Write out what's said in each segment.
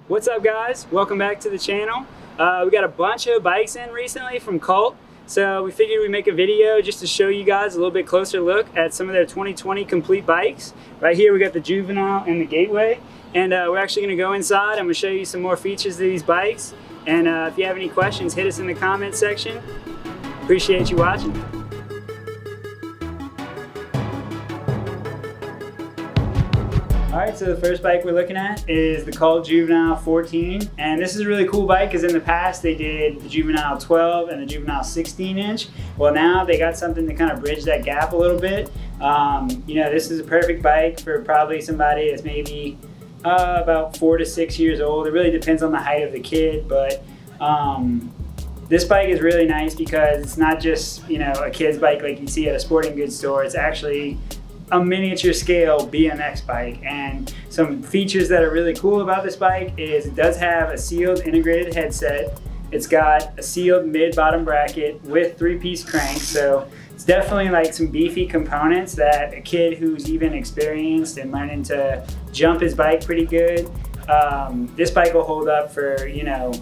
What's up, guys? Welcome back to the channel. We got a bunch of bikes in recently from Cult, so we figured we'd make a video just to show you guys a little bit closer look at some of their 2020 complete bikes. Right here we got the Juvenile and the Gateway, and we're actually going to go inside. I'm going to show you some more features of these bikes, and if you have any questions, hit us in the comments section. Appreciate you watching. Alright, so the first bike we're looking at is the Cult Juvenile 14, and this is a really cool bike because in the past they did the Juvenile 12 and the Juvenile 16 inch. Well, now they got something to kind of bridge that gap a little bit. This is a perfect bike for probably somebody that's maybe about 4 to 6 years old. It really depends on the height of the kid, but this bike is really nice because it's not just a kid's bike like you see at a sporting goods store. It's actually a miniature scale BMX bike, and some features that are really cool about this bike is it does have a sealed integrated headset. It's got a sealed mid-bottom bracket with 3-piece crank, so it's definitely like some beefy components that a kid who's even experienced and learning to jump his bike pretty good, this bike will hold up for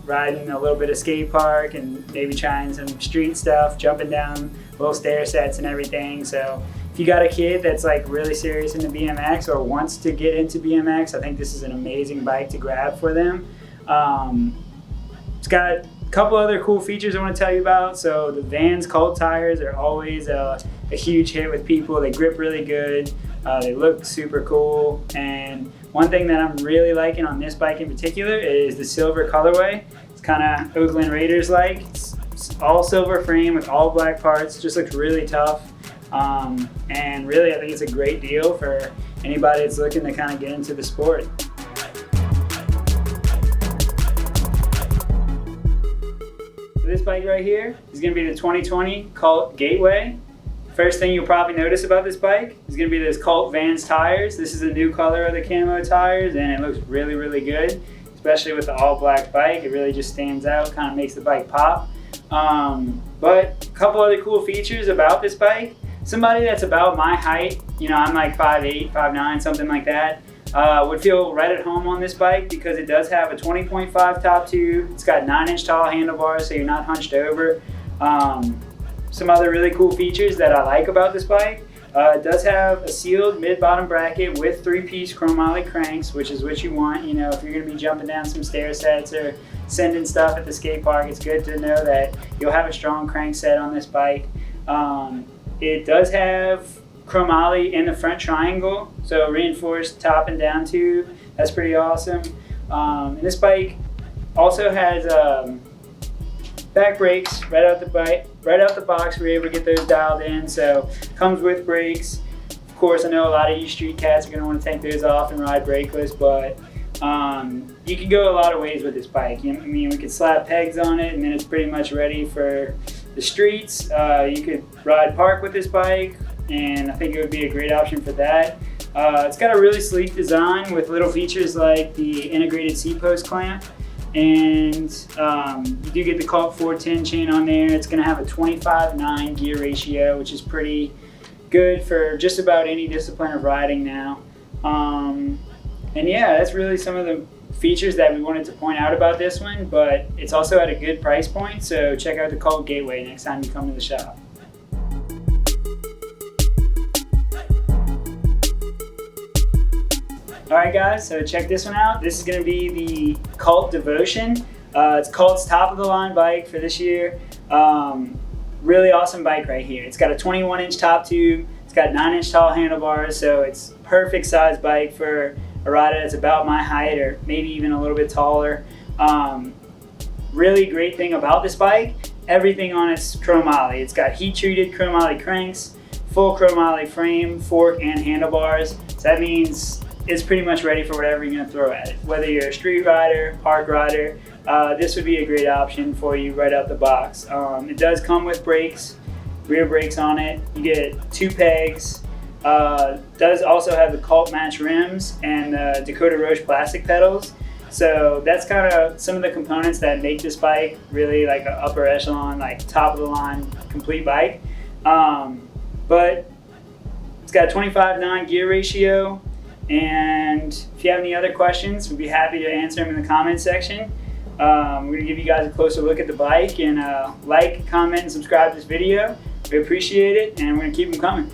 riding a little bit of skate park and maybe trying some street stuff, jumping down little stair sets and everything. So if you got a kid that's like really serious into BMX or wants to get into BMX, I think this is an amazing bike to grab for them. It's got a couple other cool features I want to tell you about. So the Vans Cult tires are always a huge hit with people. They grip really good. They look super cool. And one thing that I'm really liking on this bike in particular is the silver colorway. It's kind of Oakland Raiders like. It's all silver frame with all black parts. Just looks really tough. And really, I think it's a great deal for anybody that's looking to kind of get into the sport. So this bike right here is going to be the 2020 Cult Gateway. First thing you'll probably notice about this bike is going to be those Cult Vans tires. This is a new color of the camo tires, and it looks really, really good, especially with the all black bike. It really just stands out, kind of makes the bike pop. But a couple other cool features about this bike. Somebody that's about my height, I'm like 5'8", 5'9", something like that, would feel right at home on this bike because it does have a 20.5 top tube. It's got 9-inch tall handlebars, so you're not hunched over. Some other really cool features that I like about this bike. It does have a sealed mid-bottom bracket with 3-piece chromoly cranks, which is what you want. If you're going to be jumping down some stair sets or sending stuff at the skate park, it's good to know that you'll have a strong crank set on this bike. It does have chromoly in the front triangle, so reinforced top and down tube. That's pretty awesome. And this bike also has back brakes right out the box. We're able to get those dialed in, so comes with brakes. Of course, I know a lot of you street cats are going to want to take those off and ride brakeless, but you can go a lot of ways with this bike. We could slap pegs on it, and then it's pretty much ready for the streets. You could ride park with this bike, and I think it would be a great option for that. It's got a really sleek design with little features like the integrated C-post clamp, and you do get the Cult 410 chain on there. It's going to have a 25:9 gear ratio, which is pretty good for just about any discipline of riding now. And yeah, that's really some of the features that we wanted to point out about this one, but it's also at a good price point, so check out the Cult Gateway next time you come to the shop. Alright guys, so check this one out. This is going to be the Cult Devotion. It's Cult's top of the line bike for this year. Really awesome bike right here. It's got a 21-inch top tube. It's got 9-inch tall handlebars, so it's perfect size bike for a rider that's about my height or maybe even a little bit taller. Really great thing about this bike, everything on it's chromoly. It's got heat-treated chromoly cranks, full chromoly frame, fork, and handlebars. So that means it's pretty much ready for whatever you're going to throw at it. Whether you're a street rider, park rider, this would be a great option for you right out the box. It does come with brakes, rear brakes on it. You get 2 pegs. Does also have the Cult Match rims and the Dakota Roche plastic pedals. So that's kind of some of the components that make this bike really like an upper echelon, like top of the line complete bike. But it's got a 25:9 gear ratio. And if you have any other questions, we'd be happy to answer them in the comment section. We're going to give you guys a closer look at the bike, and like, comment, and subscribe to this video. We appreciate it, and we're going to keep them coming.